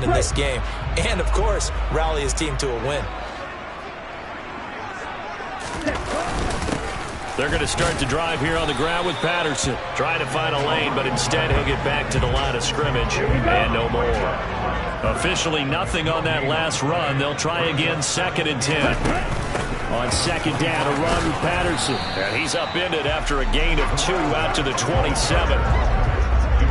in this game and, of course, rally his team to a win. They're going to start the drive here on the ground with Patterson. Trying to find a lane, but instead he'll get back to the line of scrimmage and no more. Officially nothing on that last run. They'll try again, 2nd and 10. On 2nd down, a run with Patterson. And he's upended after a gain of 2 out to the 27.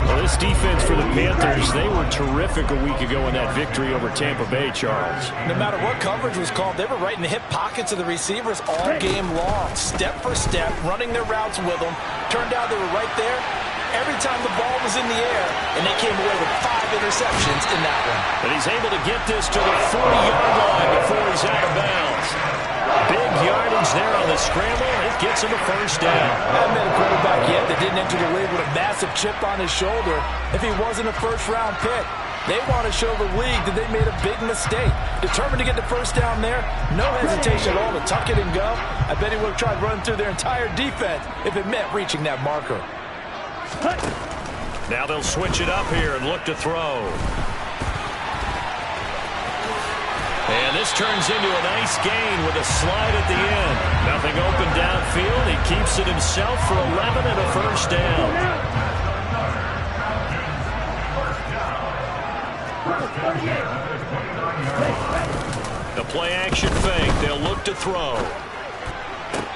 Well, this defense for the Panthers, they were terrific a week ago in that victory over Tampa Bay, Charles. No matter what coverage was called, they were right in the hip pockets of the receivers all game long. Step for step, running their routes with them. Turned out they were right there every time the ball was in the air, and they came away with 5 interceptions in that one. And he's able to get this to the 40-yard line before he's out of bounds. Big yardage there on the scramble. It gets him a first down. I haven't met a quarterback yet that didn't enter the league with a massive chip on his shoulder if he wasn't a first-round pick. They want to show the league that they made a big mistake. Determined to get the first down there. No hesitation at all to tuck it and go. I bet he would have tried running through their entire defense if it meant reaching that marker. Now they'll switch it up here and look to throw. And this turns into a nice gain with a slide at the end. Nothing open downfield. He keeps it himself for 11 and a first down. The play action fake. They'll look to throw.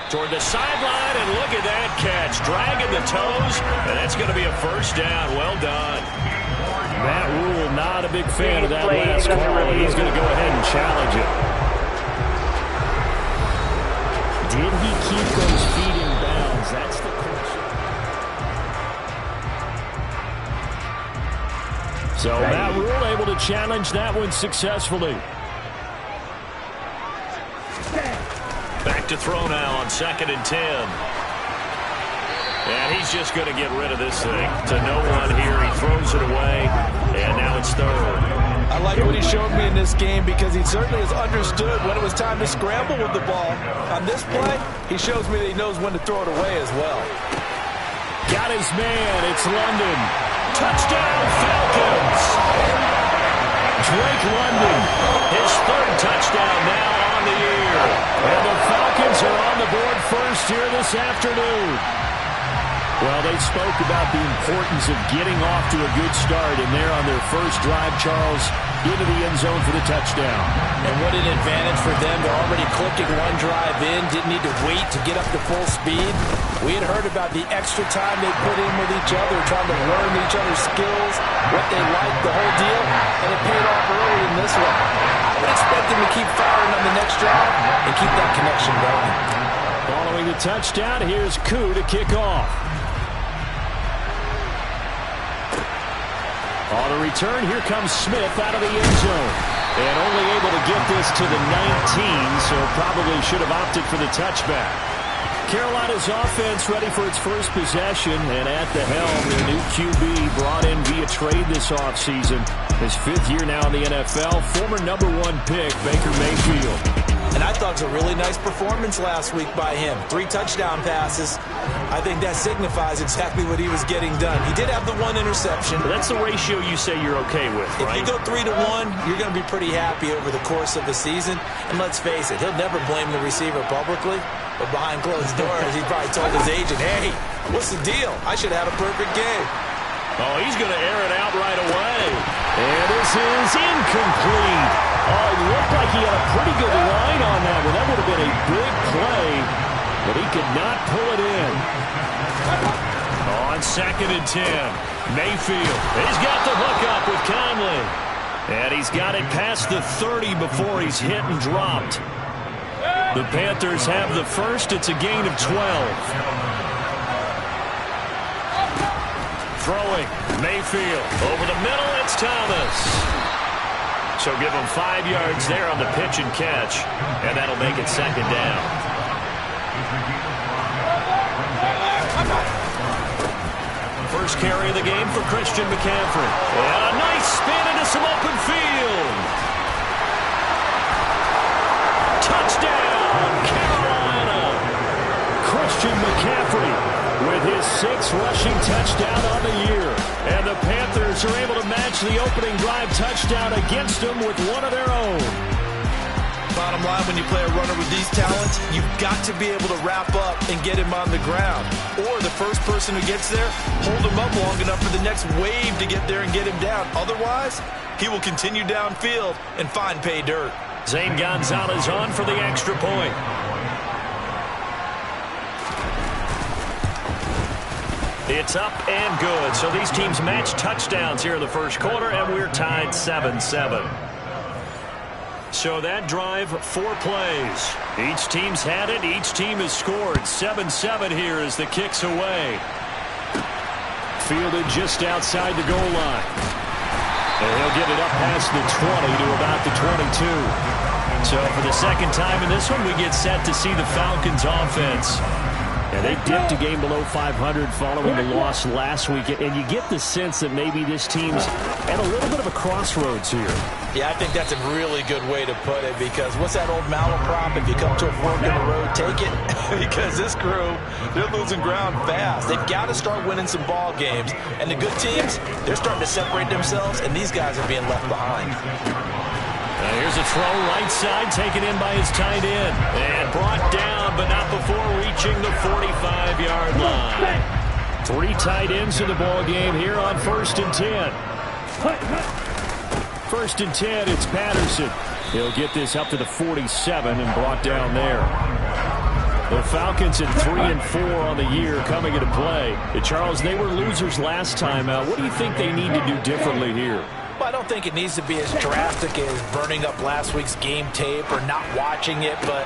Toward the sideline, and look at that catch. Dragging the toes, and that's going to be a first down. Well done. Matt Rule, not a big fan of that last call, and he's going to go ahead and challenge it. Did he keep those feet in bounds? That's the question. So Matt Rule able to challenge that one successfully. Back to throw now on 2nd and 10. And he's just going to get rid of this thing. To no one here. He throws it away. And now it's 3rd. I like what he showed me in this game because he certainly has understood when it was time to scramble with the ball. On this play, he shows me that he knows when to throw it away as well. Got his man. It's London. Touchdown, Falcons. Drake London. His 3rd touchdown now on the year. And the Falcons are on the board first here this afternoon. Well, they spoke about the importance of getting off to a good start, and they're on their first drive, Charles, into the end zone for the touchdown. And what an advantage for them. They're already clicking one drive in, didn't need to wait to get up to full speed. We had heard about the extra time they put in with each other, trying to learn each other's skills, what they liked, the whole deal, and it paid off early in this one. I would expect them to keep firing on the next drive and keep that connection going. Following the touchdown, here's Koo to kick off. On the return, here comes Smith out of the end zone. And only able to get this to the 19, so probably should have opted for the touchback. Carolina's offense ready for its first possession, and at the helm, their new QB brought in via trade this offseason. His 5th year now in the NFL, former #1 pick, Baker Mayfield. And I thought it was a really nice performance last week by him. 3 touchdown passes. I think that signifies exactly what he was getting done. He did have the 1 interception. But that's the ratio you say you're okay with, right? If you go 3-1, you're going to be pretty happy over the course of the season. And let's face it, he'll never blame the receiver publicly. But behind closed doors, he probably told his agent, hey, what's the deal? I should have had a perfect game. Oh, he's going to air it out right away. And this is incomplete. Oh, it looked like he had a pretty good line on that one. That would have been a big play, but he could not pull it in. On 2nd and 10, Mayfield. He's got the hook up with Conley. And he's got it past the 30 before he's hit and dropped. The Panthers have the first. It's a gain of 12. Throwing, Mayfield. Over the middle, it's Thomas. So give him 5 yards there on the pitch and catch, and that'll make it 2nd down. First carry of the game for Christian McCaffrey. And a nice spin into some open field. Touchdown, Carolina. Christian McCaffrey with his 6th rushing touchdown on the year. And the Panthers are able to match the opening drive touchdown against them with one of their own. Bottom line, when you play a runner with these talents, you've got to be able to wrap up and get him on the ground. Or the first person who gets there, hold him up long enough for the next wave to get there and get him down. Otherwise, he will continue downfield and find pay dirt. Zane Gonzalez on for the extra point. It's up and good. So these teams match touchdowns here in the first quarter, and we're tied 7-7. So that drive, 4 plays. Each team's had it. Each team has scored. 7-7 here as the kick's away. Fielded just outside the goal line. And he'll get it up past the 20 to about the 22. So for the second time in this one, we get set to see the Falcons offense. And they dipped a game below 500 following the loss last week. And you get the sense that maybe this team's at a little bit of a crossroads here. Yeah, I think that's a really good way to put it, because what's that old malaprop? If you come to a fork in the road, take it. Because this crew, they're losing ground fast. They've got to start winning some ball games. And the good teams, they're starting to separate themselves, and these guys are being left behind. Here's a throw right side, taken in by his tight end. And brought down, but not before reaching the 45-yard line. 3 tight ends in the ball game here on 1st and 10. 1st and 10, it's Patterson. He'll get this up to the 47 and brought down there. The Falcons at 3-4 on the year coming into play. Charles, they were losers last time out. What do you think they need to do differently here? Well, I don't think it needs to be as drastic as burning up last week's game tape or not watching it, but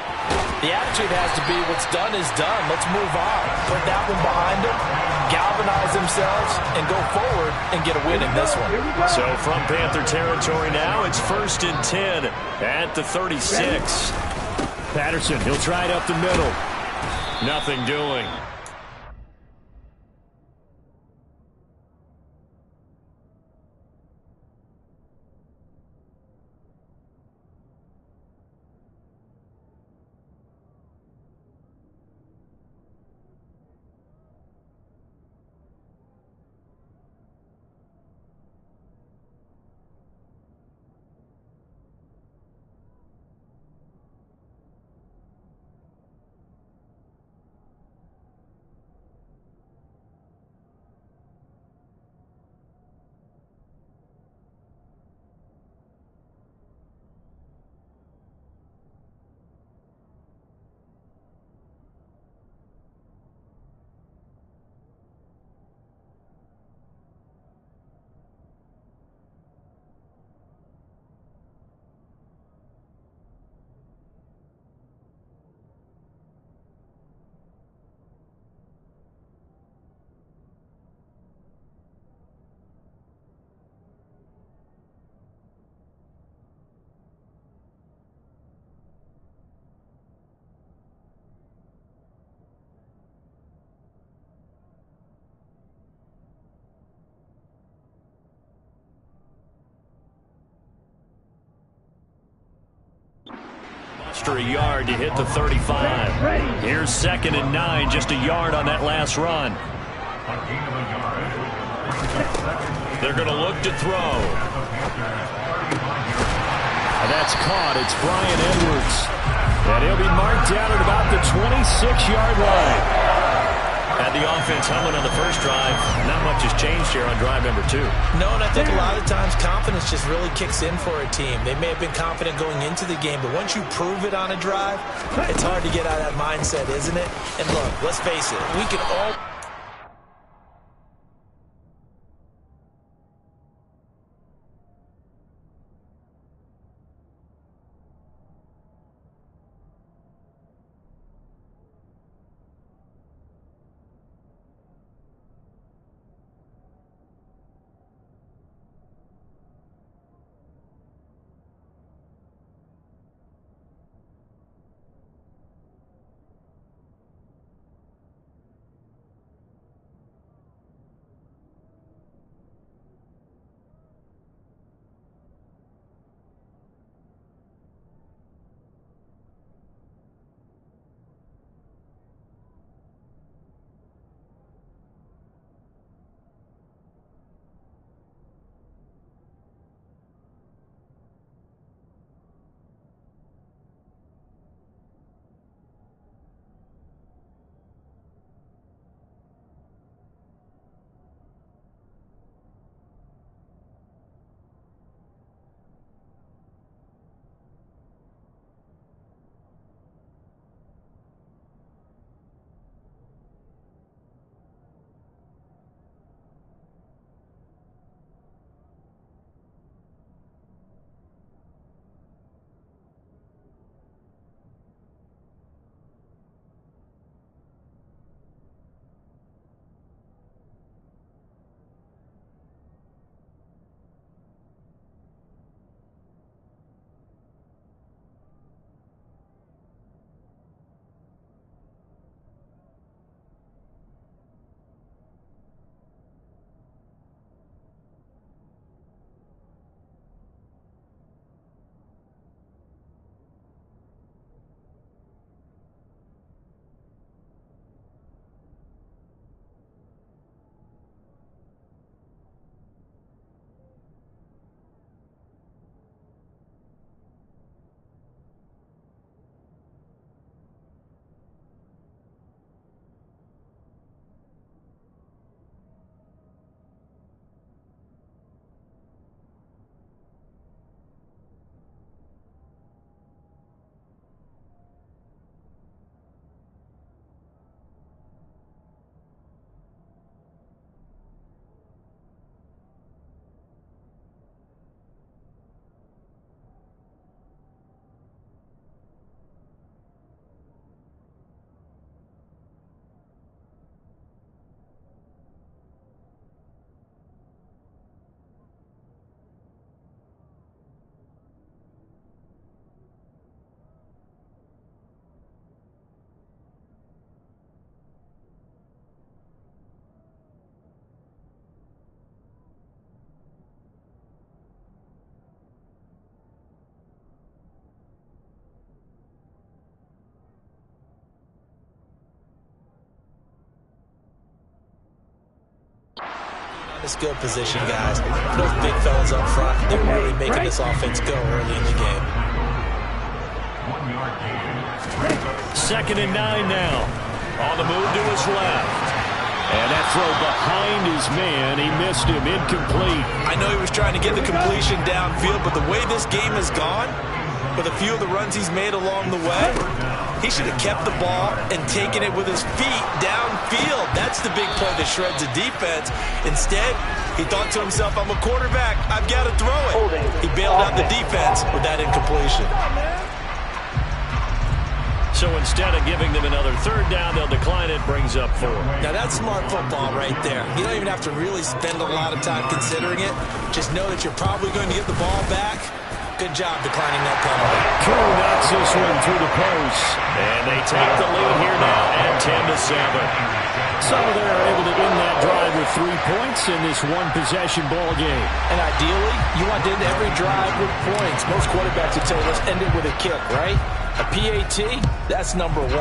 the attitude has to be what's done is done. Let's move on. Put that one behind them, galvanize themselves, and go forward and get a win in this one. So from Panther territory now, it's 1st and 10 at the 36. Patterson, he'll try it up the middle. Nothing doing. A yard to hit the 35. Here's 2nd and 9, just a yard on that last run. They're going to look to throw. That's caught. It's Brian Edwards. And he'll be marked down at about the 26-yard line. Had the offense humming on the first drive. Not much has changed here on drive number 2. No, and I think a lot of times confidence just really kicks in for a team. They may have been confident going into the game, but once you prove it on a drive, it's hard to get out of that mindset, isn't it? And look, let's face it, we can all... in skill position, guys. Those big fellas up front, they're really making this offense go early in the game. 2nd and 9 now. On the move to his left. And that throw behind his man, he missed him, incomplete. I know he was trying to get the completion downfield, but the way this game has gone, with a few of the runs he's made along the way, he should have kept the ball and taken it with his feet downfield. That's the big play that shreds the defense. Instead, he thought to himself, I'm a quarterback, I've got to throw it. He bailed out the defense with that incompletion. So instead of giving them another 3rd down, they'll decline it, brings up 4. Now that's smart football right there. You don't even have to really spend a lot of time considering it. Just know that you're probably going to get the ball back. Good job declining that penalty. Drew knocks this one through the post. And they take the lead here now at 10-7. So they're able to end that drive with 3 points in this one-possession ball game. And ideally, you want to end every drive with points. Most quarterbacks would say, let's end it with a kick, right? A PAT, that's number 1.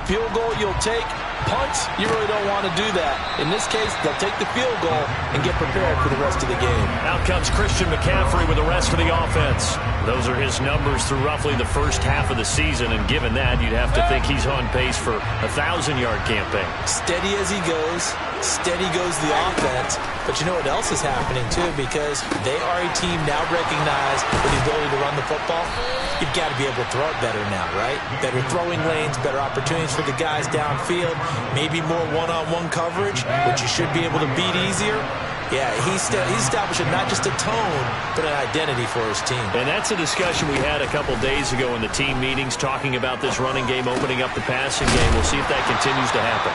Field goal you'll take. Punts, you really don't want to do that. In this case, they'll take the field goal and get prepared for the rest of the game. Out comes Christian McCaffrey with the rest of the offense. Those are his numbers through roughly the first half of the season, and given that, you'd have to think he's on pace for a 1,000-yard campaign. Steady as he goes, steady goes the offense. But you know what else is happening, too, because they are a team now recognized with the ability to run the football. You've got to be able to throw it better now, right? Better throwing lanes, better opportunities for the guys downfield, maybe more one-on-one coverage, which you should be able to beat easier. Yeah, he's establishing not just a tone, but an identity for his team. And that's a discussion we had a couple days ago in the team meetings, talking about this running game, opening up the passing game. We'll see if that continues to happen.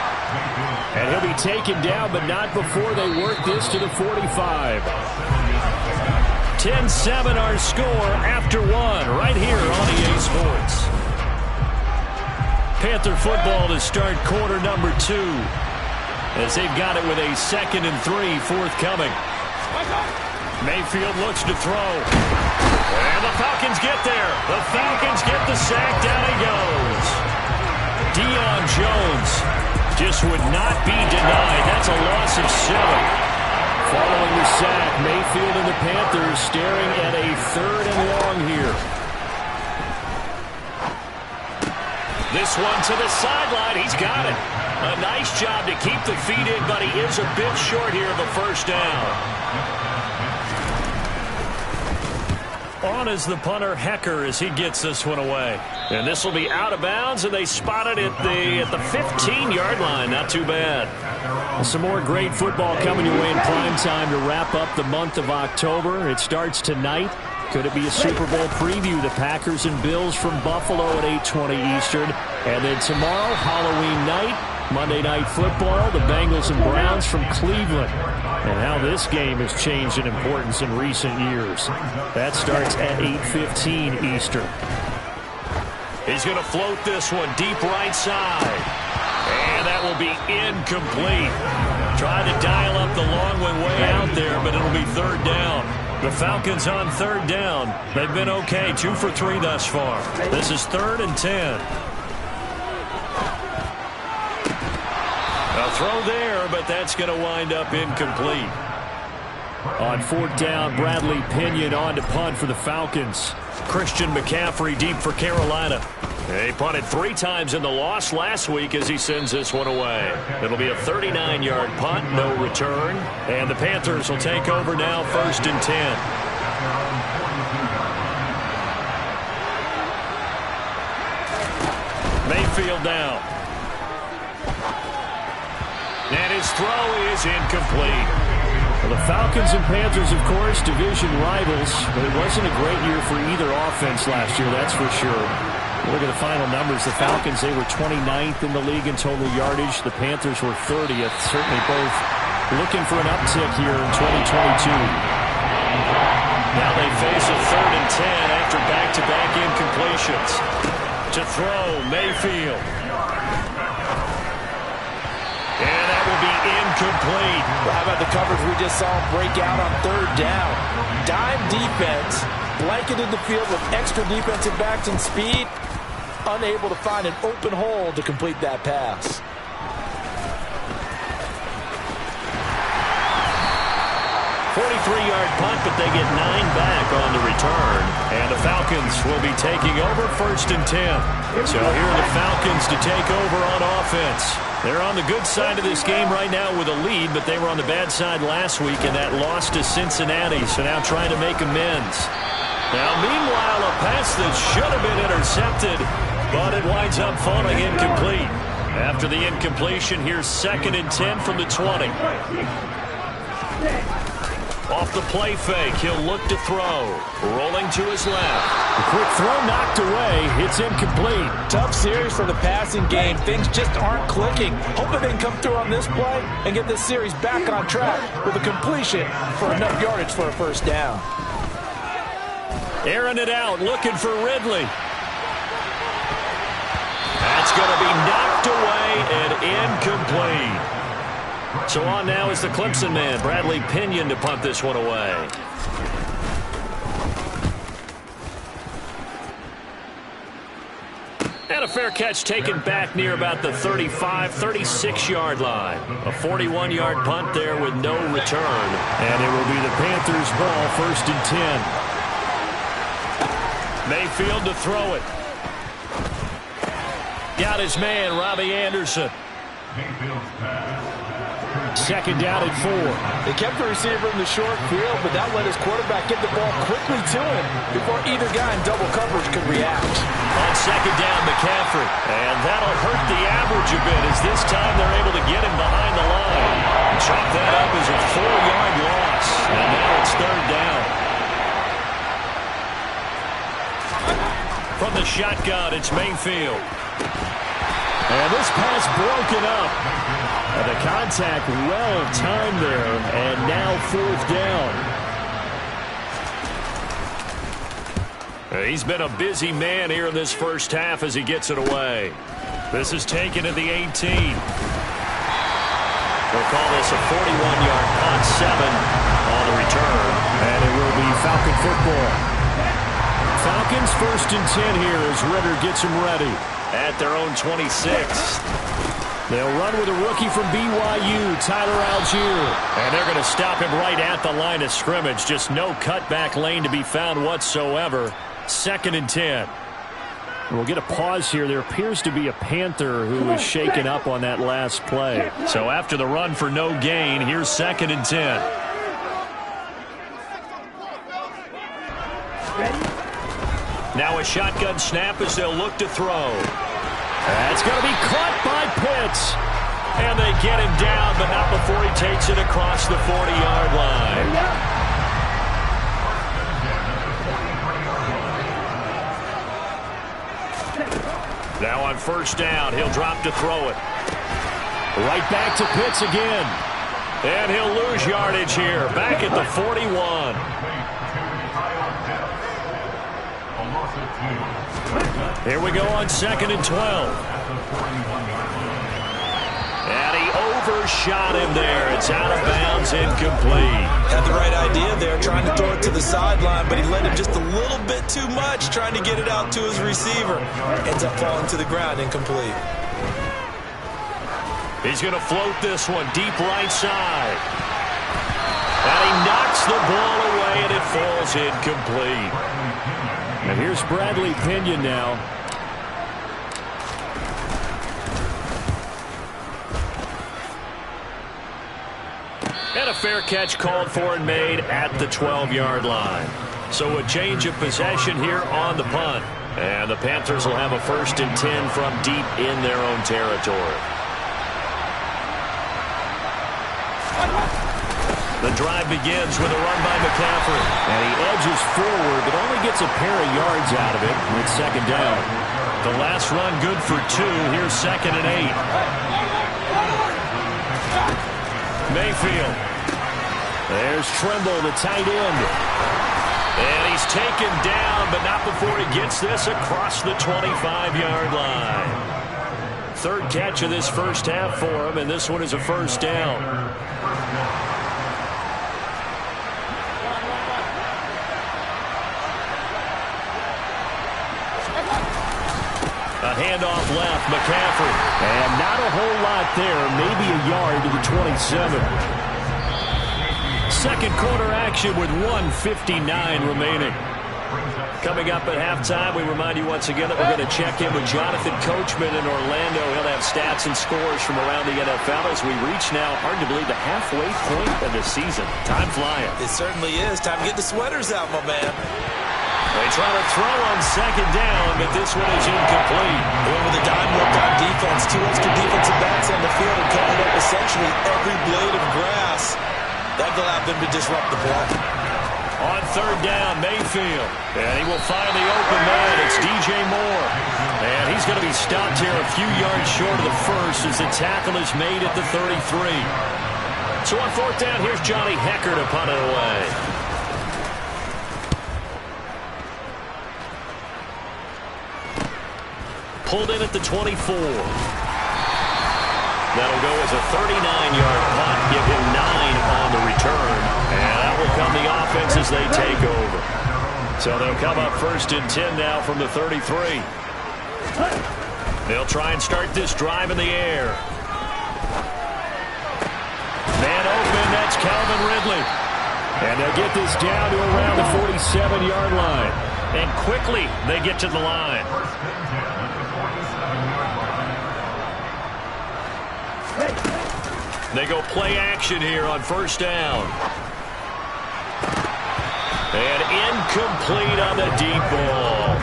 And he'll be taken down, but not before they work this to the 45. 10-7 our score after 1 right here on EA Sports. Panther football to start quarter number 2. As they've got it with a 2nd and 3 forthcoming. Mayfield looks to throw. And the Falcons get there. The Falcons get the sack. Down he goes. Deion Jones just would not be denied. That's a loss of 7. Following the sack, Mayfield and the Panthers staring at a 3rd and long here. This one to the sideline. He's got it. A nice job to keep the feet in, but he is a bit short here of a 1st down. On is the punter, Hecker, as he gets this one away. And this will be out of bounds, and they spot it at the 15-yard line. Not too bad. Some more great football coming your way in prime time to wrap up the month of October. It starts tonight. Could it be a Super Bowl preview? The Packers and Bills from Buffalo at 8:20 Eastern. And then tomorrow, Halloween night, Monday Night Football, the Bengals and Browns from Cleveland. And how this game has changed in importance in recent years. That starts at 8:15 Eastern. He's going to float this one deep right side. And that will be incomplete. Tried to dial up the long one way out there, but it'll be 3rd down. The Falcons on 3rd down. They've been okay, 2 for 3 thus far. This is 3rd and 10. A throw there, but that's going to wind up incomplete. On 4th down, Bradley Pinion on to punt for the Falcons. Christian McCaffrey deep for Carolina. He punted 3 times in the loss last week as he sends this one away. It'll be a 39-yard punt, no return. And the Panthers will take over now, 1st and 10. Mayfield now. And his throw is incomplete. Well, the Falcons and Panthers, of course, division rivals, but it wasn't a great year for either offense last year, that's for sure. Look at the final numbers. The Falcons, they were 29th in the league in total yardage. The Panthers were 30th. Certainly both looking for an uptick here in 2022. Now they face a 3rd and 10 after back-to-back incompletions. To throw, Mayfield. And that will be incomplete. Well, how about the coverage we just saw break out on 3rd down? Dime defense, blanketed the field with extra defensive backs and speed, unable to find an open hole to complete that pass. 33-yard punt, but they get 9 back on the return. And the Falcons will be taking over 1st and 10. So here are the Falcons to take over on offense. They're on the good side of this game right now with a lead, but they were on the bad side last week in that loss to Cincinnati, so now trying to make amends. Now, meanwhile, a pass that should have been intercepted, but it winds up falling incomplete. After the incompletion, here's 2nd and 10 from the 20. Off the play fake, he'll look to throw. Rolling to his left. A quick throw knocked away. It's incomplete. Tough series for the passing game. Things just aren't clicking. Hoping they can come through on this play and get this series back on track with a completion for enough yardage for a 1st down. Airing it out, looking for Ridley. That's going to be knocked away and incomplete. So on now is the Clemson man, Bradley Pinion, to punt this one away. And a fair catch taken back near about the 35, 36-yard line. A 41-yard punt there with no return. And it will be the Panthers' ball, 1st and 10. Mayfield to throw it. Got his man, Robbie Anderson. 2nd down and 4. They kept the receiver in the short field, but that let his quarterback get the ball quickly to him before either guy in double coverage could react. On 2nd down, McCaffrey. And that'll hurt the average a bit as this time they're able to get him behind the line. Chalk that up as a 4-yard loss. And now it's 3rd down. From the shotgun, it's Mayfield. And this pass broken up. And the contact well timed there, and now 4th down. He's been a busy man here in this 1st half as he gets it away. This is taken at the 18. They'll call this a 41-yard punt, 7 on the return. And it will be Falcon football. Falcons 1st and 10 here as Ritter gets them ready. At their own 26. They'll run with a rookie from BYU, Tyler Algier. And they're going to stop him right at the line of scrimmage. Just no cutback lane to be found whatsoever. 2nd and 10. We'll get a pause here. There appears to be a Panther who was shaken up on that last play. So after the run for no gain, here's 2nd and 10. Now a shotgun snap as they'll look to throw. That's going to be caught by Pitts. And they get him down, but not before he takes it across the 40-yard line. Now on 1st down, he'll drop to throw it. Right back to Pitts again. And he'll lose yardage here, back at the 41. Here we go on 2nd and 12. And he overshot him there. It's out of bounds, incomplete. Had the right idea there, trying to throw it to the sideline, but he let him just a little bit too much, trying to get it out to his receiver. Ends up falling to the ground, incomplete. He's going to float this one deep right side. And he knocks the ball away, and it falls incomplete. And here's Bradley Pinion now. And a fair catch called for and made at the 12-yard line. So a change of possession here on the punt. And the Panthers will have a 1st and 10 from deep in their own territory. The drive begins with a run by McCaffrey. And he edges forward, but only gets a pair of yards out of it. It's 2nd down. The last run good for 2. Here's 2nd and 8. Mayfield. There's Trimble, the tight end. And he's taken down, but not before he gets this across the 25-yard line. 3rd catch of this 1st half for him, and this one is a 1st down. A handoff left, McCaffrey. And not a whole lot there, maybe a yard to the 27. second quarter action with 1:59 remaining. Coming up at halftime, we remind you once again that we're going to check in with Jonathan Coachman in Orlando. He'll have stats and scores from around the NFL as we reach now, hard to believe, the halfway point of the season. Time flying. It certainly is. Time to get the sweaters out, my man. They try to throw on second down, but this one is incomplete. Going with a dime work on defense. 2 extra defensive backs on the field and covering up essentially every blade of grass. That allowed them to disrupt the play. On third down, Mayfield. And he will find the open man. It's DJ Moore. And he's going to be stopped here a few yards short of the first as the tackle is made at the 33. So on fourth down, here's Johnny Hecker to punt it away. Pulled in at the 24. That'll go as a 39-yard punt. Give him 9 on the return. And that will come the offense as they take over. So they'll come up first and 10 now from the 33. They'll try and start this drive in the air. Man open, that's Calvin Ridley. And they'll get this down to around the 47-yard line. And quickly they get to the line. They go play action here on first down. And incomplete on the deep ball.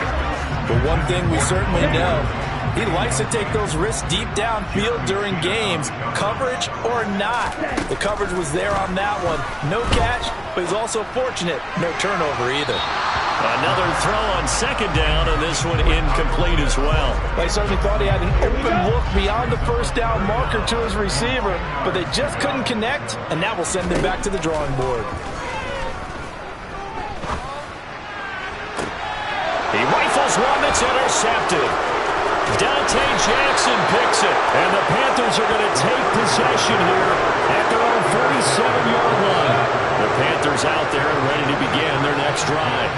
But one thing we certainly know, he likes to take those risks deep downfield during games, coverage or not. The coverage was there on that one. No catch, but he's also fortunate. No turnover either. Another throw on second down, and this one incomplete as well. They certainly thought he had an open look beyond the first down marker to his receiver, but they just couldn't connect, and that will send him back to the drawing board. He rifles one that's intercepted. Dante Jackson picks it, and the Panthers are going to take possession here at their own 47-yard line. The Panthers out there and ready to begin their next drive.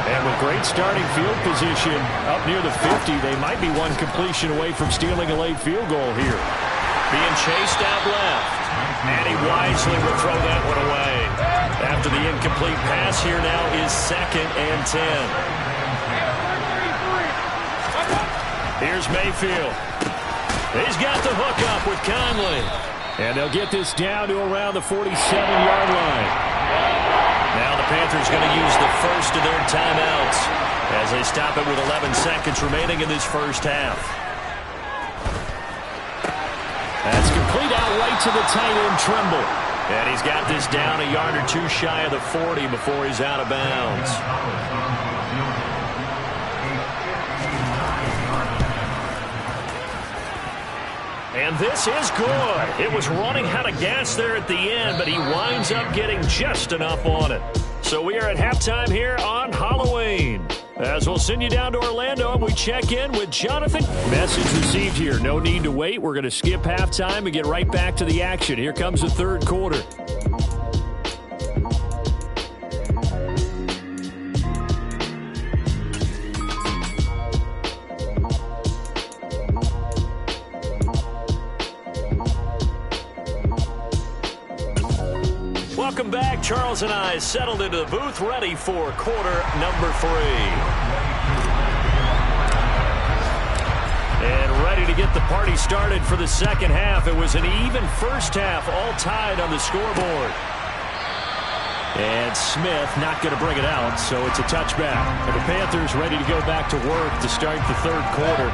And with great starting field position up near the 50, they might be one completion away from stealing a late field goal here. Being chased out left. And he wisely will throw that one away. After the incomplete pass, here now is 2nd and 10. Here's Mayfield. He's got the hook up with Conley. And they'll get this down to around the 47-yard line. Now the Panthers going to use the first of their timeouts as they stop it with 11 seconds remaining in this first half. That's complete out right to the tight end, Trimble. And he's got this down a yard or two shy of the 40 before he's out of bounds. And this is good. It was running out of gas there at the end, but he winds up getting just enough on it. So we are at halftime here on Halloween. As we'll send you down to Orlando and we check in with Jonathan. Message received here. No need to wait. We're going to skip halftime and get right back to the action. Here comes the third quarter. Welcome back. Charles and I settled into the booth, ready for quarter number 3. And ready to get the party started for the second half. It was an even first half, all tied on the scoreboard. And Smith not going to bring it out, so it's a touchback. And the Panthers ready to go back to work to start the third quarter.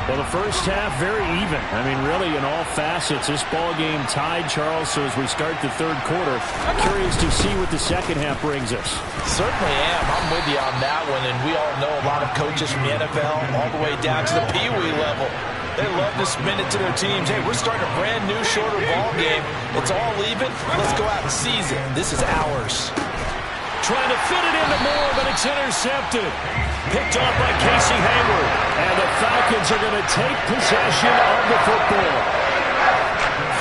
Well, the first half, very even. I mean, really, in all facets, this ball game tied, Charles. So as we start the third quarter, curious to see what the second half brings us. Certainly am. I'm with you on that one. And we all know a lot of coaches from the NFL all the way down to the Pee Wee level. They love to spin it to their teams. Hey, we're starting a brand new, shorter ball game. It's all even. Let's go out and seize it. This is ours. Trying to fit it into Moore, but it's intercepted. Picked off by Casey Hayward. And the Falcons are going to take possession of the football.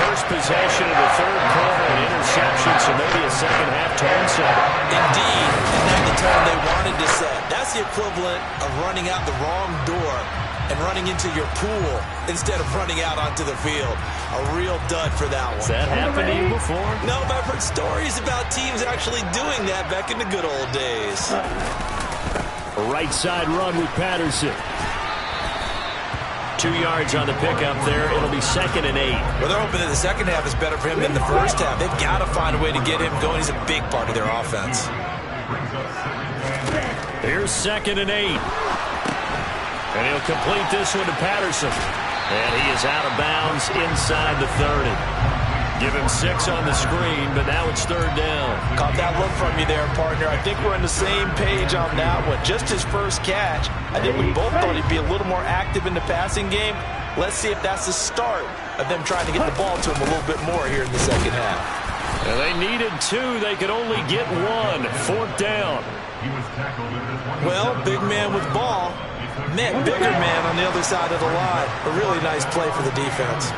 First possession of the third quarter, an interception, so maybe a second half tone setter. Indeed, and not the tone they wanted to set. That's the equivalent of running out the wrong door and running into your pool instead of running out onto the field. A real dud for that one. Has that happened to you before? No, but I've heard stories about teams actually doing that back in the good old days. A right side run with Patterson. 2 yards on the pickup there. It'll be 2nd and 8. Well, they're hoping that the second half is better for him than the first half. They've got to find a way to get him going. He's a big part of their offense. Here's 2nd and 8. And he'll complete this one to Patterson. And he is out of bounds inside the 30. Give him 6 on the screen, but now it's 3rd down. Caught that look from you there, partner. I think we're on the same page on that one. Just his first catch. I think we both thought he'd be a little more active in the passing game. Let's see if that's the start of them trying to get the ball to him a little bit more here in the second half. And they needed 2. They could only get 1. 4th down. Well, big man with ball. Man, bigger man on the other side of the line. A really nice play for the defense.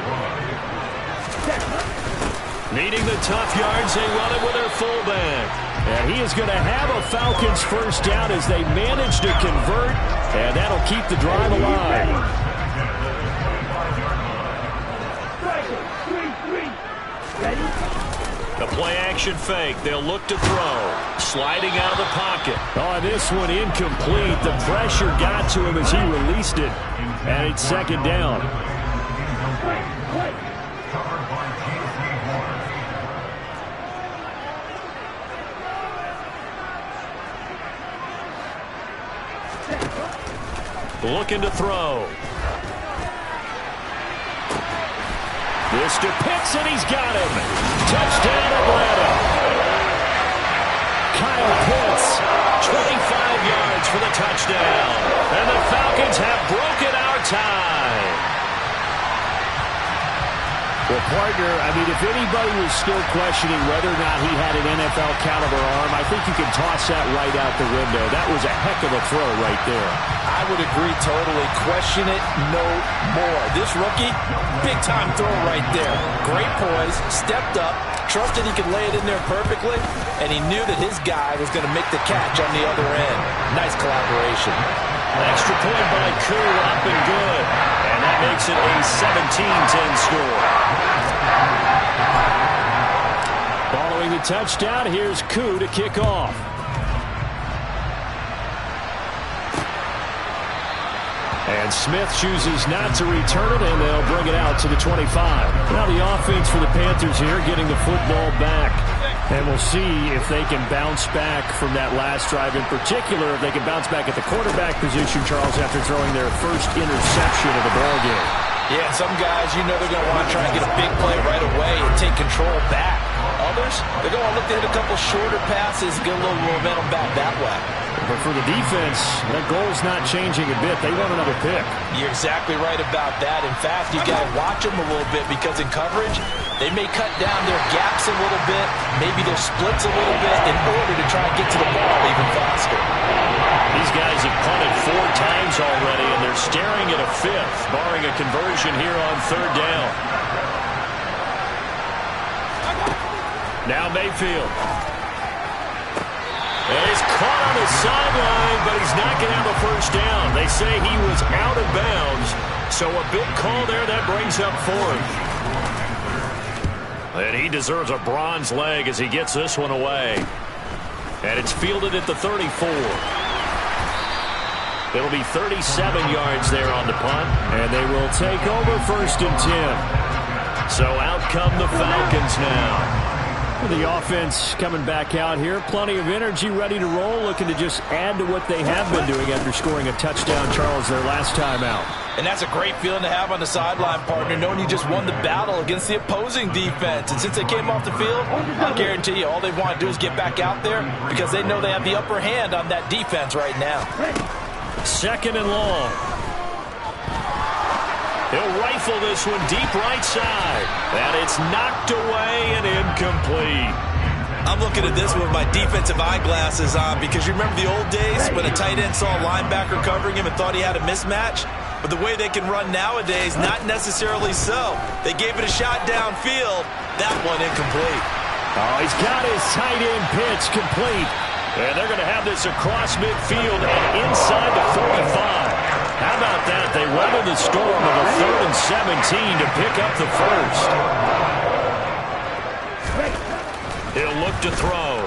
Needing the tough yards, they run it with their fullback. And he is going to have a Falcons first down as they manage to convert, and that'll keep the drive alive. The play-action fake. They'll look to throw. Sliding out of the pocket. Oh, this one incomplete. The pressure got to him as he released it, and it's 2nd down. Looking to throw. This to Pitts, and he's got him. Touchdown, Atlanta. Kyle Pitts. 25 yards for the touchdown. And the Falcons have broken our tie. Well, partner, I mean, if anybody was still questioning whether or not he had an NFL caliber arm, I think you can toss that right out the window. That was a heck of a throw right there. I would agree totally. Question it no more. This rookie, big-time throw right there. Great poise, stepped up, trusted he could lay it in there perfectly, and he knew that his guy was going to make the catch on the other end. Nice collaboration. Extra point by Koo, up and good. And that makes it a 17-10 score. Following the touchdown, here's Koo to kick off. And Smith chooses not to return it, and they'll bring it out to the 25. Now the offense for the Panthers here getting the football back. And we'll see if they can bounce back from that last drive. In particular, if they can bounce back at the quarterback position, Charles, after throwing their first interception of the ballgame. Yeah, some guys, you know they're going to want to try and get a big play right away and take control back. Others, they're going to look to hit a couple shorter passes, get a little momentum back that way. But for the defense, that goal's not changing a bit. They want another pick. You're exactly right about that. In fact, you got to watch them a little bit because in coverage, they may cut down their gaps a little bit, maybe their splits a little bit in order to try and get to the ball even faster. These guys have punted 4 times already, and they're staring at a 5th, barring a conversion here on 3rd down. Now Mayfield. And he's caught on the sideline, but he's not going to have a first down. They say he was out of bounds, so a big call there that brings up 4th. And he deserves a bronze leg as he gets this one away. And it's fielded at the 34. It'll be 37 yards there on the punt. And they will take over 1st and 10. So out come the Falcons now. The offense coming back out here. Plenty of energy, ready to roll, looking to just add to what they have been doing after scoring a touchdown, Charles, their last time out. And that's a great feeling to have on the sideline, partner, knowing you just won the battle against the opposing defense. And since they came off the field, I guarantee you all they want to do is get back out there because they know they have the upper hand on that defense right now. 2nd and long. He'll rifle this one deep right side. And it's knocked away and incomplete. I'm looking at this with my defensive eyeglasses on because you remember the old days when a tight end saw a linebacker covering him and thought he had a mismatch? But the way they can run nowadays, not necessarily so. They gave it a shot downfield. That one incomplete. Oh, he's got his tight end pitch complete. And they're going to have this across midfield and inside the 45. Out how about that? They weathered the storm of a 3rd and 17 to pick up the first. He'll look to throw.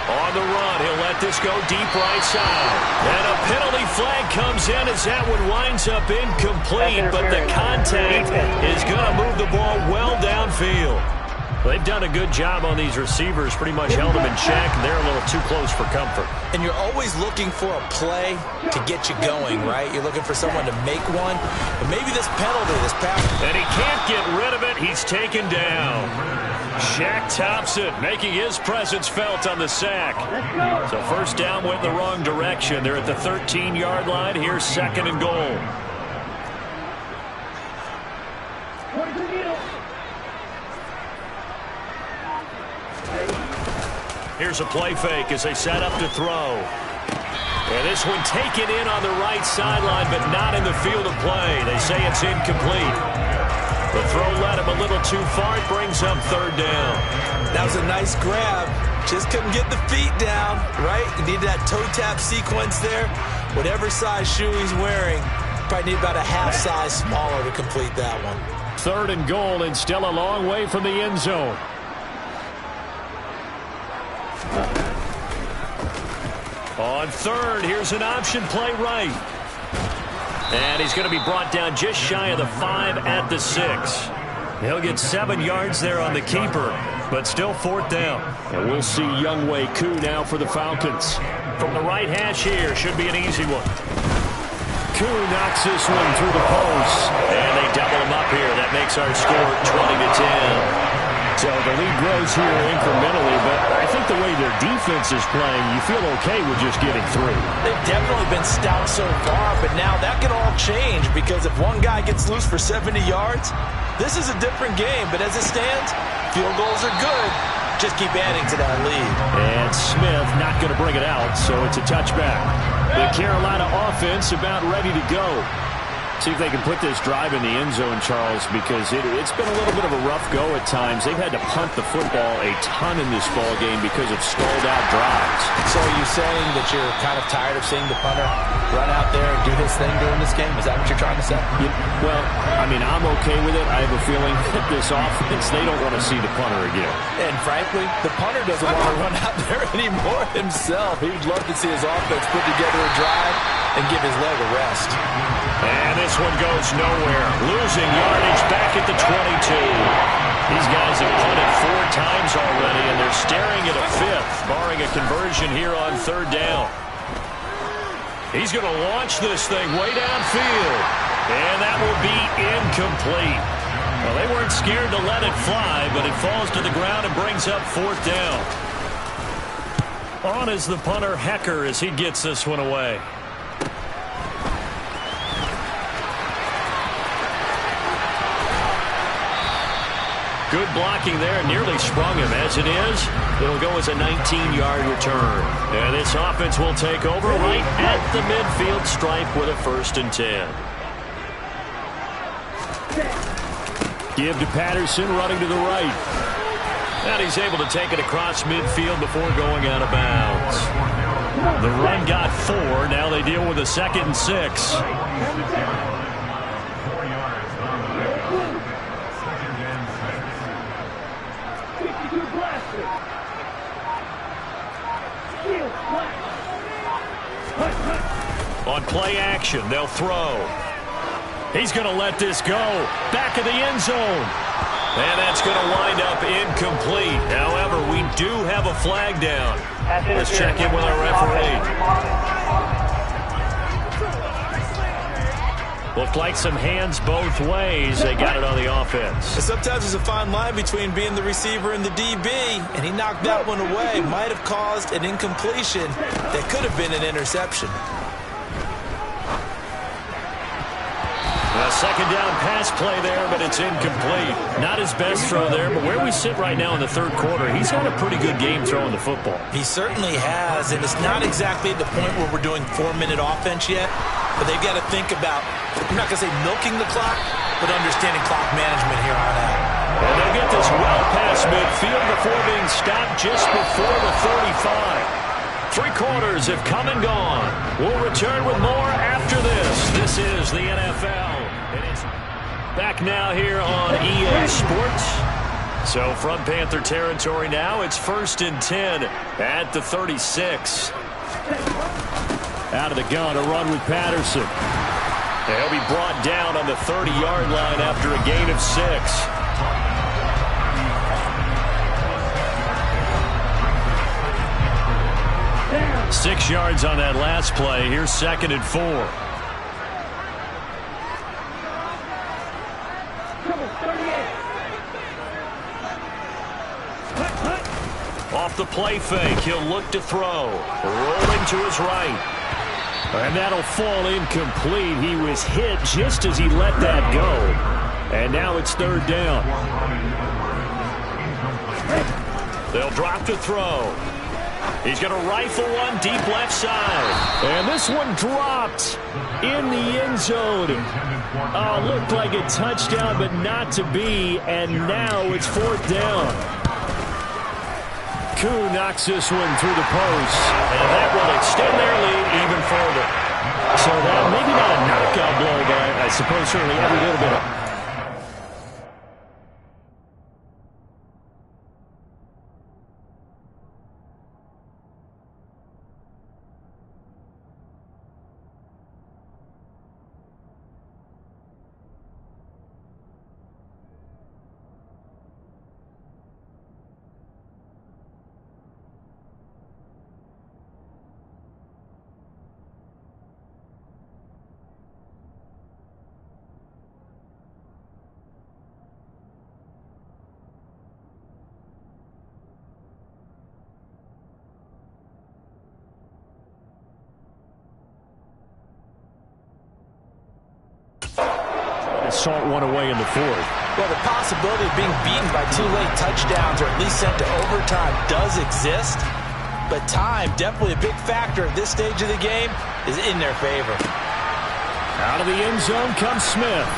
On the run, he'll let this go deep right side. And a penalty flag comes in as that one winds up incomplete, but the contact is going to move the ball well downfield. They've done a good job on these receivers, pretty much held them in check. They're a little too close for comfort. And you're always looking for a play to get you going, right? You're looking for someone to make one. But maybe this penalty, this pass. And he can't get rid of it. He's taken down. Shaq Thompson making his presence felt on the sack. So first down went in the wrong direction. They're at the 13-yard line. Here's 2nd and goal. Here's a play fake as they set up to throw. And this one taken in on the right sideline, but not in the field of play. They say it's incomplete. The throw led him a little too far. It brings up 3rd down. That was a nice grab. Just couldn't get the feet down, right? You need that toe tap sequence there. Whatever size shoe he's wearing, probably need about a half size smaller to complete that one. 3rd and goal, and still a long way from the end zone. On 3rd, here's an option play right. And he's going to be brought down just shy of the 5 at the 6. He'll get 7 yards there on the keeper, but still 4th down. And we'll see Younghoe Koo now for the Falcons. From the right hash here, should be an easy one. Koo knocks this one through the post. And they double him up here. That makes our score 20-10. So the lead grows here incrementally, but I think the way their defense is playing, you feel okay with just getting through. They've definitely been stout so far, but now that could all change because if one guy gets loose for 70 yards, this is a different game. But as it stands, field goals are good. Just keep adding to that lead. And Smith not going to bring it out, so it's a touchback. The Carolina offense about ready to go. See if they can put this drive in the end zone, Charles, because it's been a little bit of a rough go at times. They've had to punt the football a ton in this ball game because of stalled-out drives. So are you saying that you're kind of tired of seeing the punter run out there and do his thing during this game? Is that what you're trying to say? Yeah, well, I mean, I'm okay with it. I have a feeling that this offense, they don't want to see the punter again. And frankly, the punter doesn't want to run out there anymore himself. He would love to see his offense put together a drive and give his leg a rest. And this one goes nowhere. Losing yardage back at the 22. These guys have punted 4 times already, and they're staring at a 5th, barring a conversion here on 3rd down. He's going to launch this thing way downfield. And that will be incomplete. Well, they weren't scared to let it fly, but it falls to the ground and brings up 4th down. On is the punter, Hecker, as he gets this one away. Good blocking there, nearly sprung him. As it is, it'll go as a 19-yard return. And this offense will take over right at the midfield stripe with a 1st and 10. Give to Patterson, running to the right. And he's able to take it across midfield before going out of bounds. The run got 4. Now they deal with a 2nd and 6. On play action, they'll throw. He's going to let this go. Back of the end zone. And that's going to wind up incomplete. However, we do have a flag down. Let's check in with our referee. Looked like some hands both ways. They got it on the offense. Sometimes there's a fine line between being the receiver and the DB, and he knocked that one away. Might have caused an incompletion that could have been an interception. A 2nd down pass play there, but it's incomplete. Not his best throw there, but where we sit right now in the 3rd quarter, he's had a pretty good game throwing the football. He certainly has, and it's not exactly at the point where we're doing 4-minute offense yet, but they've got to think about, I'm not going to say milking the clock, but understanding clock management here on out. And they'll get this well past midfield before being stopped just before the 35. Three quarters have come and gone. We'll return with more after this. This is the NFL. It is back now here on EA Sports. So from Panther territory now, it's 1st and 10 at the 36. Out of the gun, a run with Patterson. He'll be brought down on the 30-yard line after a gain of 6. 6 yards on that last play. Here's 2nd and 4. Off the play fake, he'll look to throw. Rolling to his right. And that'll fall incomplete. He was hit just as he let that go. And now it's 3rd down. They'll drop to throw. He's going to rifle one deep left side. And this one dropped in the end zone. Looked like a touchdown, but not to be. And now it's 4th down. Koo knocks this one through the post. And that will extend their lead even further. So that maybe not a knockout blow, but I suppose certainly every little bit of... Salt one away in the 4th. Well, the possibility of being beaten by 2 late touchdowns or at least sent to overtime does exist. But time, definitely a big factor at this stage of the game, is in their favor. Out of the end zone comes Smith.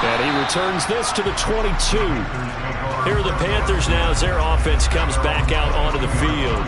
And he returns this to the 22. Here are the Panthers now as their offense comes back out onto the field.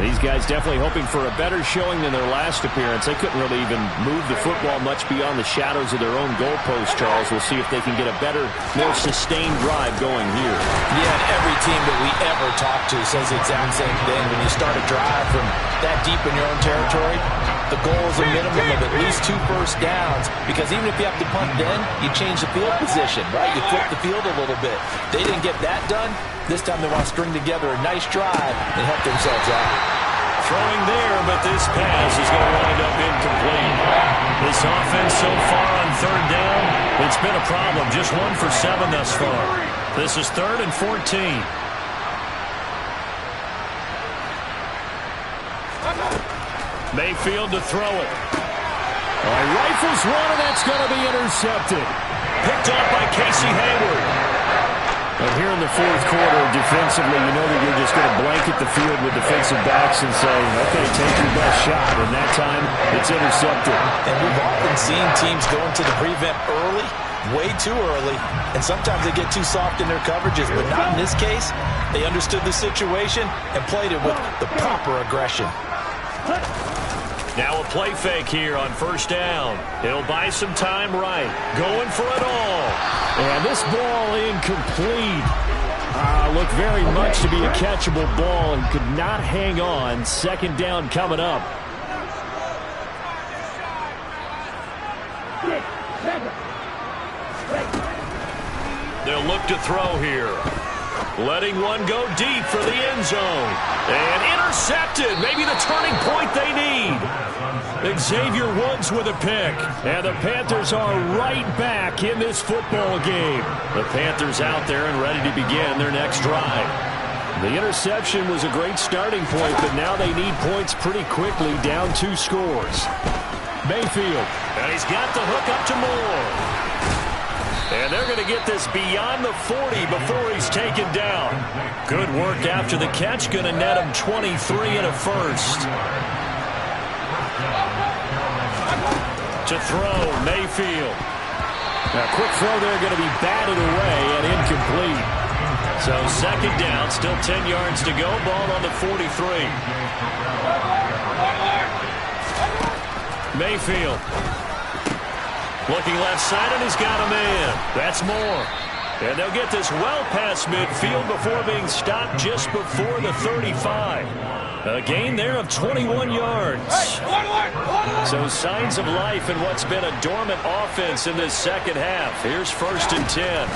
These guys definitely hoping for a better showing than their last appearance. They couldn't really even move the football much beyond the shadows of their own goalpost, Charles. We'll see if they can get a better, more sustained drive going here. Yeah, and every team that we ever talk to says the exact same thing. When you start a drive from that deep in your own territory, the goal is a minimum of at least 2 first downs, because even if you have to punt then, you change the field position, right? You flip the field a little bit. They didn't get that done. This time they want to string together a nice drive and help themselves out. Throwing there, but this pass is going to wind up incomplete. This offense so far on 3rd down, it's been a problem. Just 1 for 7 thus far. This is 3rd and 14. Mayfield to throw it. Rifles one, and that's going to be intercepted. Picked up by Casey Hayward. And here in the 4th quarter, defensively, you know that you're just going to blanket the field with defensive backs and say, okay, take your best shot. And that time, it's intercepted. And we've often seen teams go into the prevent early, way too early, and sometimes they get too soft in their coverages, but not in this case. They understood the situation and played it with the proper aggression. Now a play fake here on 1st down. He'll buy some time right. Going for it all. And this ball incomplete. Looked very much to be a catchable ball and could not hang on. 2nd down coming up. They'll look to throw here. Letting one go deep for the end zone. And intercepted. Maybe the turning point they need. Xavier Woods with a pick. And the Panthers are right back in this football game. The Panthers out there and ready to begin their next drive. The interception was a great starting point, but now they need points pretty quickly, down 2 scores. Mayfield. And he's got the hook up to Moore. And they're going to get this beyond the 40 before he's taken down. Good work after the catch. Going to net him 23 and a first. To throw, Mayfield. Now, quick throw there going to be batted away and incomplete. So second down, still 10 yards to go. Ball on the 43. Mayfield. Looking left side, and he's got a man. That's Moore. And they'll get this well past midfield before being stopped just before the 35. A gain there of 21 yards. So signs of life in what's been a dormant offense in this second half. Here's 1st and 10.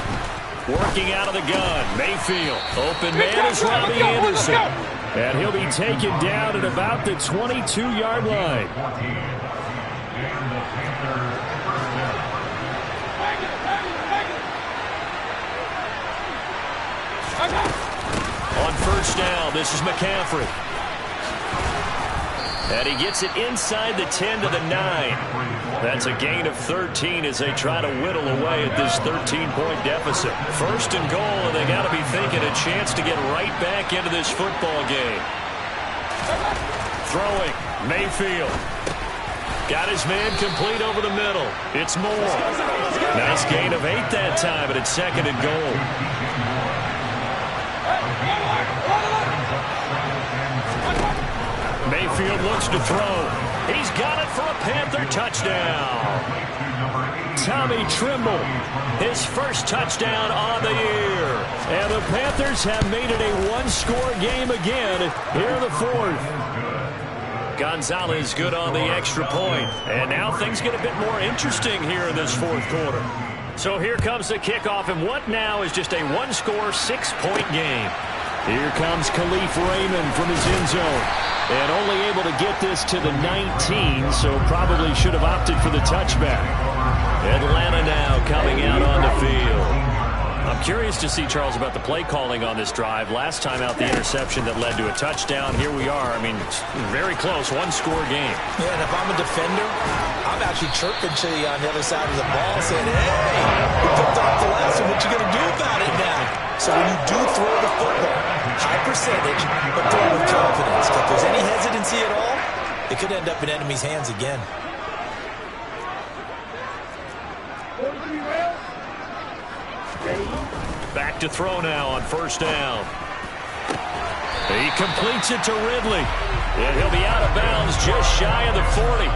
Working out of the gun. Mayfield. Open man is Robbie Anderson. And he'll be taken down at about the 22-yard line. On 1st down, this is McCaffrey. And he gets it inside the 10 to the 9. That's a gain of 13 as they try to whittle away at this 13-point deficit. 1st and goal, and they got to be thinking a chance to get right back into this football game. Throwing, Mayfield. Got his man complete over the middle. It's Moore. Nice gain of 8 that time, but it's 2nd and goal. Mayfield looks to throw. He's got it for a Panther touchdown. Tommy Trimble, his first touchdown on the year. And the Panthers have made it a one-score game again here in the 4th. Gonzalez good on the extra point. And now things get a bit more interesting here in this 4th quarter. So here comes the kickoff, and what now is just a one-score, 6-point game. Here comes Khalif Raymond from his end zone. And only able to get this to the 19, so probably should have opted for the touchback. Atlanta now coming out on the field. I'm curious to see, Charles, about the play calling on this drive. Last time out, the interception that led to a touchdown. Here we are. I mean, very close, one-score game. Yeah, and if I'm a defender, I'm actually chirping to you on the other side of the ball, saying, hey, you picked off the last one. What you going to do about it now? So when you do throw the football, high percentage, but throw it with confidence. If there's any hesitancy at all, it could end up in enemy's hands again. Back to throw now on 1st down. He completes it to Ridley. And he'll be out of bounds just shy of the 40.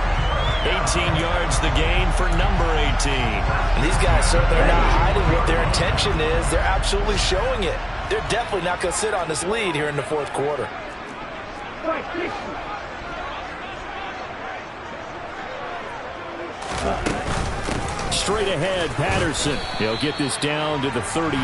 18 yards the gain for number 18. And these guys certainly are not hiding what their intention is. They're absolutely showing it. They're definitely not going to sit on this lead here in the 4th quarter. Straight ahead, Patterson. He'll get this down to the 38.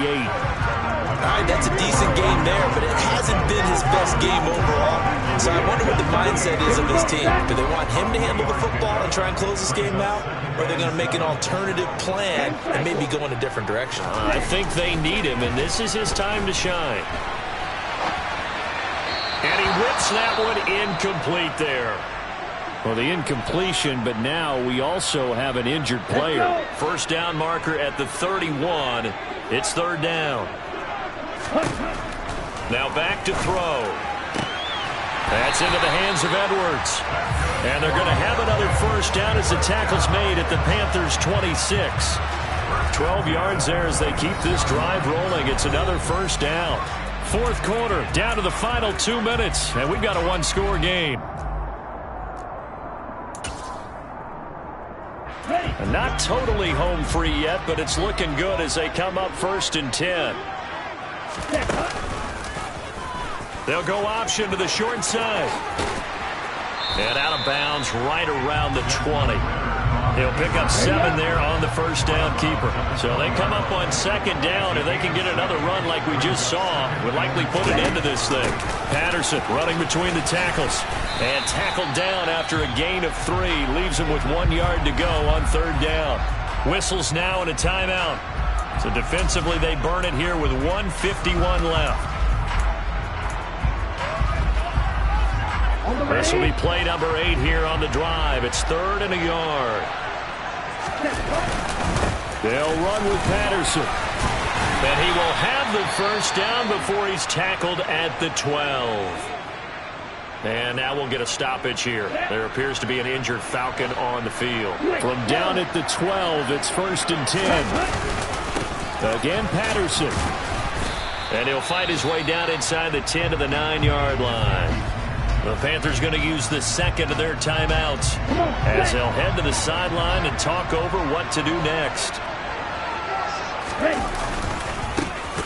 All right, that's a decent game there, but it hasn't been his best game overall. So I wonder what the mindset is of his team. Do they want him to handle the football and try and close this game out? Or are they going to make an alternative plan and maybe go in a different direction? I think they need him, and this is his time to shine. And he whips that one incomplete there. Well, the incompletion, but now we also have an injured player. 1st down marker at the 31. It's 3rd down. Now back to throw. That's into the hands of Edwards. And they're going to have another 1st down as the tackle's made at the Panthers' 26. 12 yards there as they keep this drive rolling. It's another 1st down. 4th quarter, down to the final 2 minutes, and we've got a one-score game. Not totally home free yet, but it's looking good as they come up 1st and 10. They'll go option to the short side. And out of bounds right around the 20. He'll pick up 7 there on the 1st down keeper. So they come up on 2nd down, and they can get another run like we just saw. Would likely put an end to this thing. Patterson running between the tackles. And tackled down after a gain of 3. Leaves him with 1 yard to go on 3rd down. Whistles now and a timeout. So defensively they burn it here with 1:51 left. This will be play number 8 here on the drive. It's 3rd and a yard. They'll run with Patterson. And he will have the 1st down before he's tackled at the 12. And now we'll get a stoppage here. There appears to be an injured Falcon on the field. From down at the 12, it's 1st and 10. Again, Patterson. And he'll fight his way down inside the 10 to the 9-yard line. The Panthers going to use the second of their timeouts as they'll head to the sideline and talk over what to do next.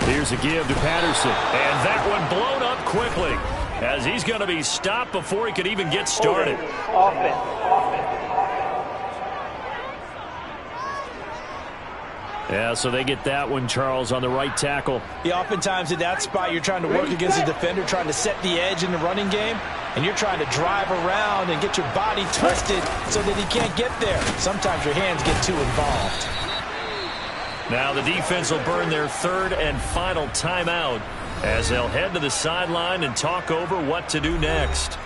Here's a give to Patterson. And that one blown up quickly as he's going to be stopped before he could even get started. Yeah, so they get that one, Charles, on the right tackle. Yeah, oftentimes in that spot, you're trying to work against a defender, trying to set the edge in the running game, and you're trying to drive around and get your body twisted so that he can't get there. Sometimes your hands get too involved. Now the defense will burn their third and final timeout as they'll head to the sideline and talk over what to do next.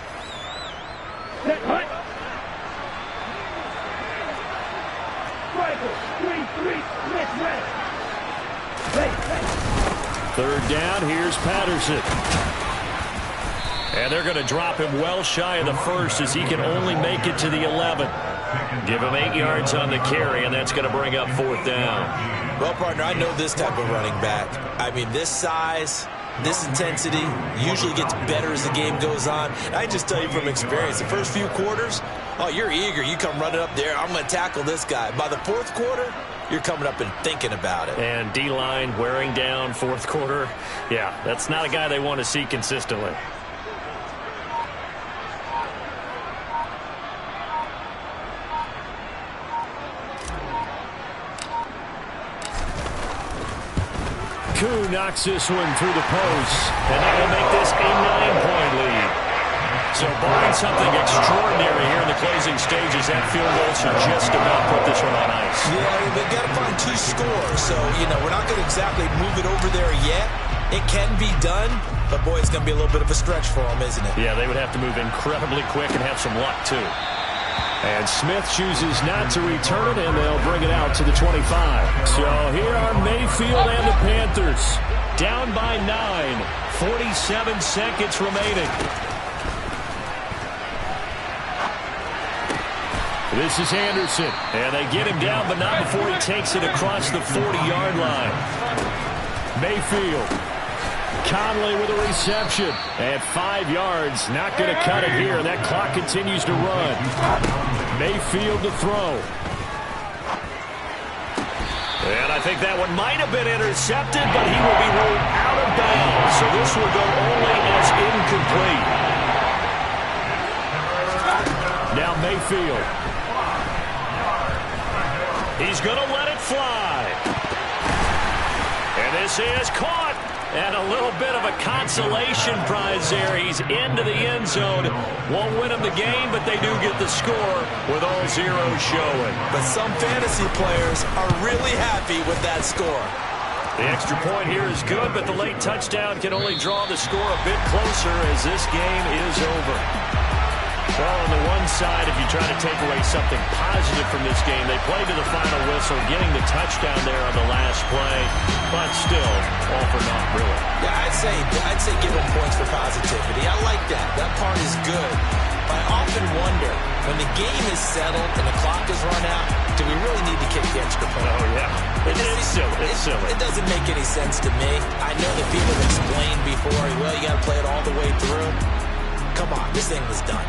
Third down, here's Patterson. And they're going to drop him well shy of the first as he can only make it to the 11. Give him 8 yards on the carry, and that's going to bring up fourth down. Well, partner, I know this type of running back. I mean, this size, this intensity usually gets better as the game goes on. I just tell you from experience, the first few quarters, oh, you're eager. You come running up there, I'm going to tackle this guy. By the fourth quarter, you're coming up and thinking about it. And D-line wearing down fourth quarter. Yeah, that's not a guy they want to see consistently. Koo knocks this one through the post. And that will make this a 9-point lead. So barring something extraordinary here in the closing stages, that field goal should just about put this one on ice. Yeah, they've got to find 2 scores. So, you know, we're not going to exactly move it over there yet. It can be done, but, boy, it's going to be a little bit of a stretch for them, isn't it? Yeah, they would have to move incredibly quick and have some luck, too. And Smith chooses not to return it, and they'll bring it out to the 25. So here are Mayfield and the Panthers. Down by 9, 47 seconds remaining. This is Anderson. And they get him down, but not before he takes it across the 40-yard line. Mayfield. Conley with a reception. At 5 yards, not going to cut it here. That clock continues to run. Mayfield to throw. And I think that one might have been intercepted, but he will be ruled out of bounds. So this will go only as incomplete. Now Mayfield. He's going to let it fly. And this is caught. And a little bit of a consolation prize there. He's into the end zone. Won't win him the game, but they do get the score with all zeros showing. But some fantasy players are really happy with that score. The extra point here is good, but the late touchdown can only draw the score a bit closer as this game is over. Well, on the one side, if you try to take away something positive from this game, they played to the final whistle, getting the touchdown there on the last play, but still, all for naught, really. Yeah, I'd say give them points for positivity. I like that. That part is good. But I often wonder, when the game is settled and the clock is run out, do we really need to kick the extra point? Oh, yeah. It's silly. It's silly. It doesn't make any sense to me. I know that people have explained before, well, you got to play it all the way through. Come on, this thing was done.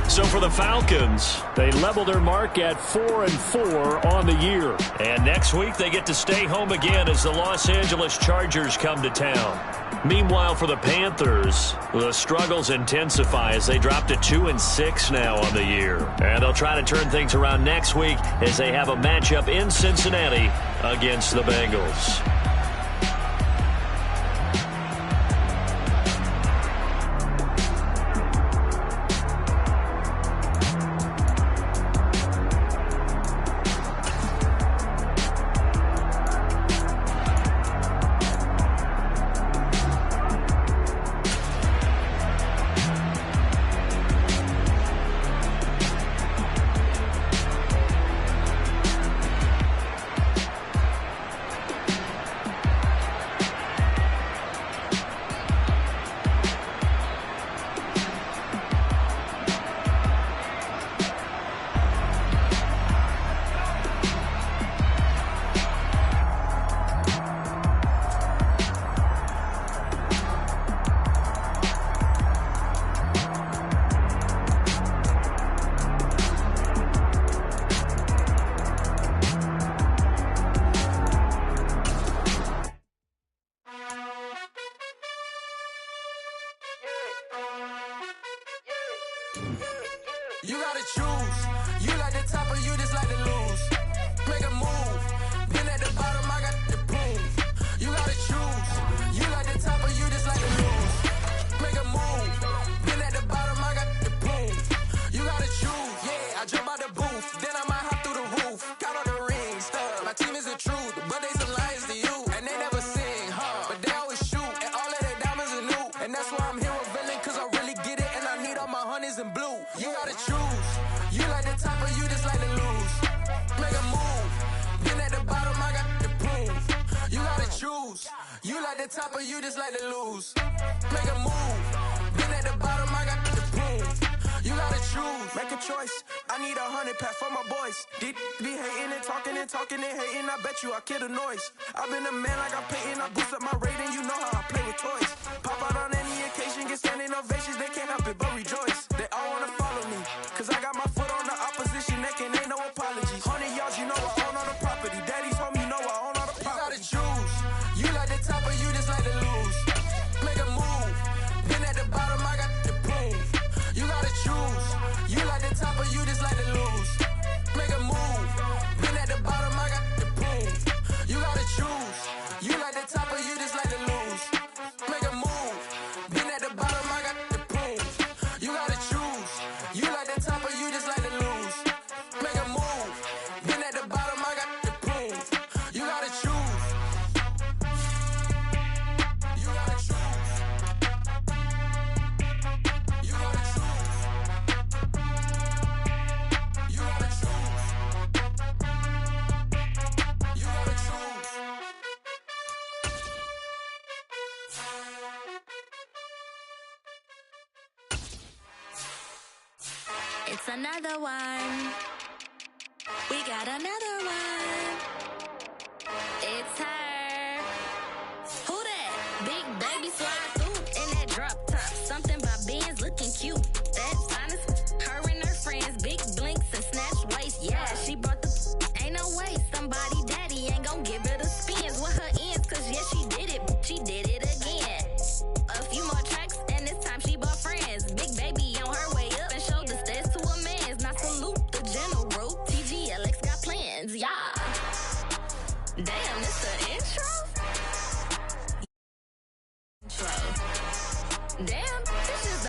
So for the Falcons, they level their mark at 4-4 on the year. And next week they get to stay home again as the Los Angeles Chargers come to town. Meanwhile, for the Panthers, the struggles intensify as they drop to 2-6 now on the year. And they'll try to turn things around next week as they have a matchup in Cincinnati against the Bengals. You gotta choose. You like the top or you just like to lose. Make a move. Been at the bottom, I got the proof. You gotta choose. You like the top or you just like to lose. Make a move. Been at the bottom, I got the proof. You gotta choose. Yeah, I jump out the booth. Then I might hop through the roof. Count all the rings, stuff. My team is the truth, but they some liars to you. And they never sing, huh? But they always shoot. And all of their diamonds are new. And that's why I'm here with villain, cause I really get it. And I need all my honeys in blue. You gotta choose. You like the top or you just like to lose. Make a move. Been at the bottom, I got the proof. You gotta choose. You like the top or you just like to lose. Make a move. Been at the bottom, I got the proof. You gotta choose. Make a choice. I need 100 pack for my boys. Be hating and talking and hating. I bet you I kill the noise. I've been a man like I'm Peyton. I boost up my rating. You know how I play with toys. Pop out on any occasion, get standing ovations. They can't help it but rejoice. They all wanna follow me, cause I got my foot on the opposition neck and ain't no apologies. 100 yards, you know I own all the property. Daddy's home, you know I own all the property. You gotta choose. You like the top or you just like to lose. Make a move. Been at the bottom, I got the proof. You gotta choose. You like the top or you just like to lose. Make a move. Been at the bottom, I got the proof. You gotta choose. You like the top or you just like to lose. Make a move. Been at the bottom, I got the proof. You gotta choose. You like the top or you just like to lose. Make a move. Been at the bottom, I got the proof. You gotta choose. You gotta choose. You gotta choose. You gotta choose. You gotta choose. It's another one. We got another one. It's her. Who that? Big baby slide through in that drop top. Something about Benz looking cute. That's honest. Her and her friends, big blinks and snatch waist. Yeah, she brought the. Ain't no way somebody daddy ain't gon' give her the spins with her ends. Cause yeah, she did it. She did it again. A few more tracks and this time she bought friends. Big baby on her way up and showed the stairs to a man's. Now salute the general. TGLX got plans, yeah. Damn, this the intro? Damn.